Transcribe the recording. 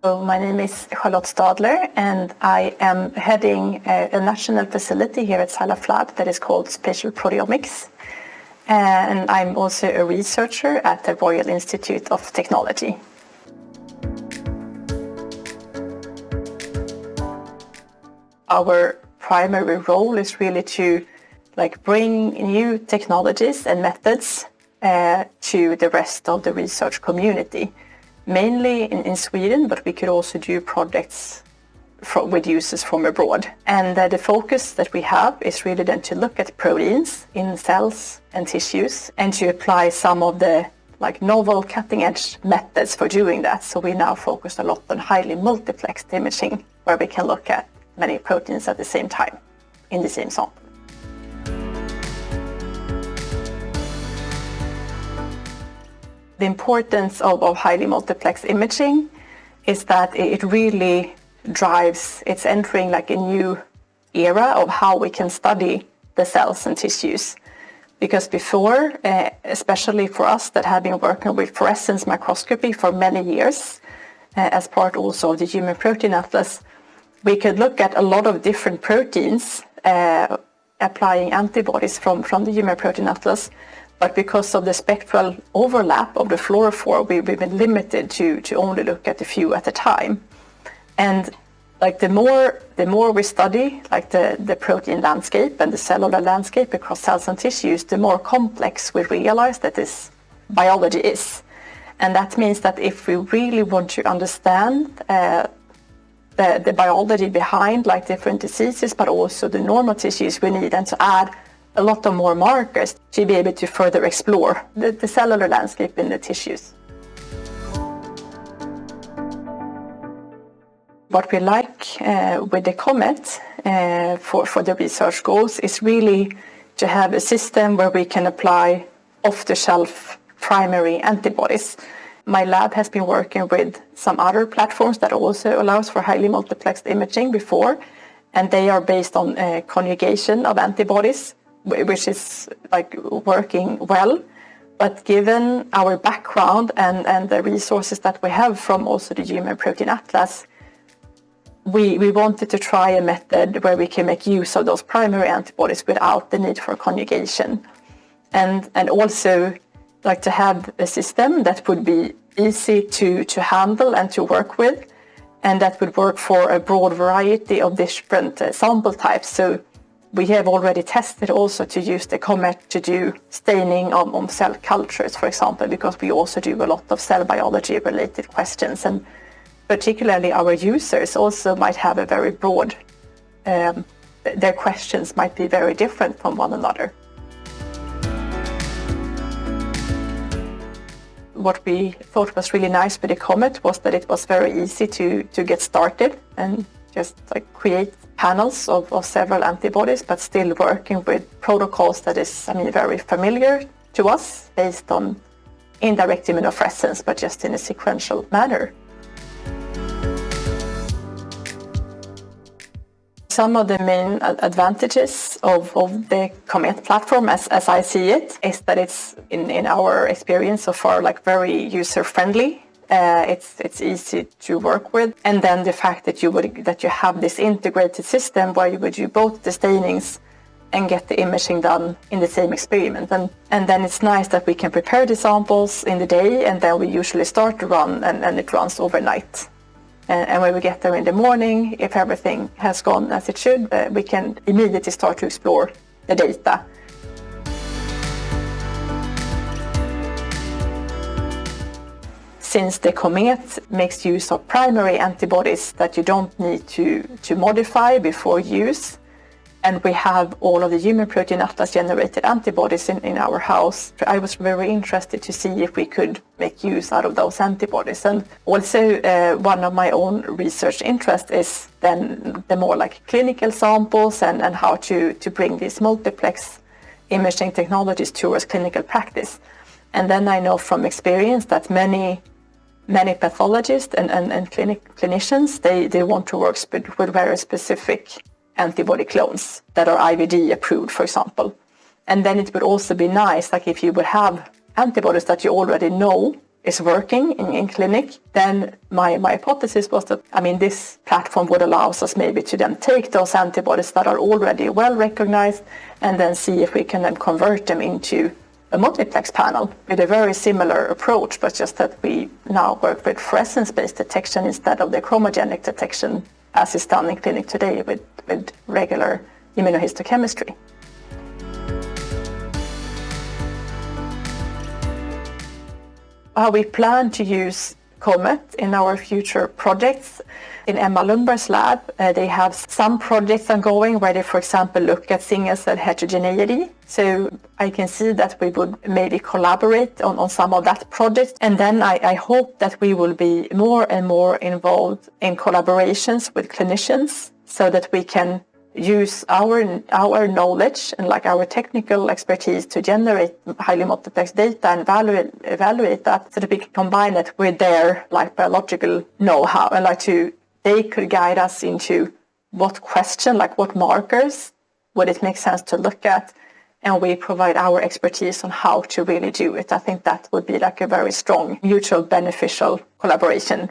So my name is Charlotte Stadler, and I am heading a national facility here at SciLifeLab that is called Spatial Proteomics. And I'm also a researcher at the Royal Institute of Technology. Our primary role is really to bring new technologies and methods to the rest of the research community. Mainly in Sweden, but we could also do projects with users from abroad. And the focus that we have is really then to look at proteins in cells and tissues and to apply some of the novel cutting-edge methods for doing that. So we now focus a lot on highly multiplexed imaging, where we can look at many proteins at the same time in the same sample. The importance of highly multiplex imaging is that it really drives, it's entering a new era of how we can study the cells and tissues. Because before, especially for us that have been working with fluorescence microscopy for many years, as part also of the Human Protein Atlas, we could look at a lot of different proteins, applying antibodies from the Human Protein Atlas. But because of the spectral overlap of the fluorophore, we've been limited to only look at a few at a time. And the more we study the protein landscape and the cellular landscape across cells and tissues, the more complex we realize that this biology is. And that means that if we really want to understand the biology behind different diseases, but also the normal tissues, we need then to add a lot of more markers to be able to further explore the cellular landscape in the tissues. What we like with the Comet for the research goals is really to have a system where we can apply off-the-shelf primary antibodies. My lab has been working with some other platforms that also allows for highly multiplexed imaging before, and they are based on conjugation of antibodies, which is working well. But given our background and the resources that we have from also the Human Protein Atlas, we wanted to try a method where we can make use of those primary antibodies without the need for conjugation. And also to have a system that would be easy to handle and to work with, and that would work for a broad variety of different sample types. So we have already tested also to use the Comet to do staining on cell cultures, for example, because we also do a lot of cell biology related questions, and particularly our users also might have a very broad, their questions might be very different from one another. What we thought was really nice with the Comet was that it was very easy to get started and just create panels of several antibodies, but still working with protocols that is, very familiar to us based on indirect immunofluorescence, but just in a sequential manner. Some of the main advantages of the Comet platform, as I see it, is that it's, in our experience so far, very user-friendly. It's easy to work with, and then the fact that you have this integrated system where you would do both the stainings and get the imaging done in the same experiment, and then it's nice that we can prepare the samples in the day, and then we usually start to run, and it runs overnight. And when we get there in the morning, if everything has gone as it should, we can immediately start to explore the data. Since the Comet makes use of primary antibodies that you don't need to modify before use, and we have all of the Human Protein Atlas generated antibodies in our house, I was very interested to see if we could make use out of those antibodies. And also one of my own research interests is then the more clinical samples and how to bring these multiplex imaging technologies towards clinical practice. And then I know from experience that many pathologists and clinicians, they want to work with very specific antibody clones that are IVD approved, for example. And then it would also be nice, if you would have antibodies that you already know is working in clinic, then my hypothesis was that, this platform would allow us maybe to then take those antibodies that are already well recognized and then see if we can then convert them into a multiplex panel with a very similar approach, but just that we now work with fluorescence-based detection instead of the chromogenic detection as is done in clinic today with regular immunohistochemistry. How we plan to use Comet in our future projects. In Emma Lundberg's lab, they have some projects ongoing where they, for example, look at single-cell heterogeneity. So I can see that we would maybe collaborate on some of that project. And then I hope that we will be more and more involved in collaborations with clinicians so that we can use our knowledge and our technical expertise to generate highly multiplex data and evaluate that so that we can combine it with their biological know-how and they could guide us into what question, what markers would it make sense to look at, and we provide our expertise on how to really do it. I think that would be a very strong, mutual beneficial collaboration.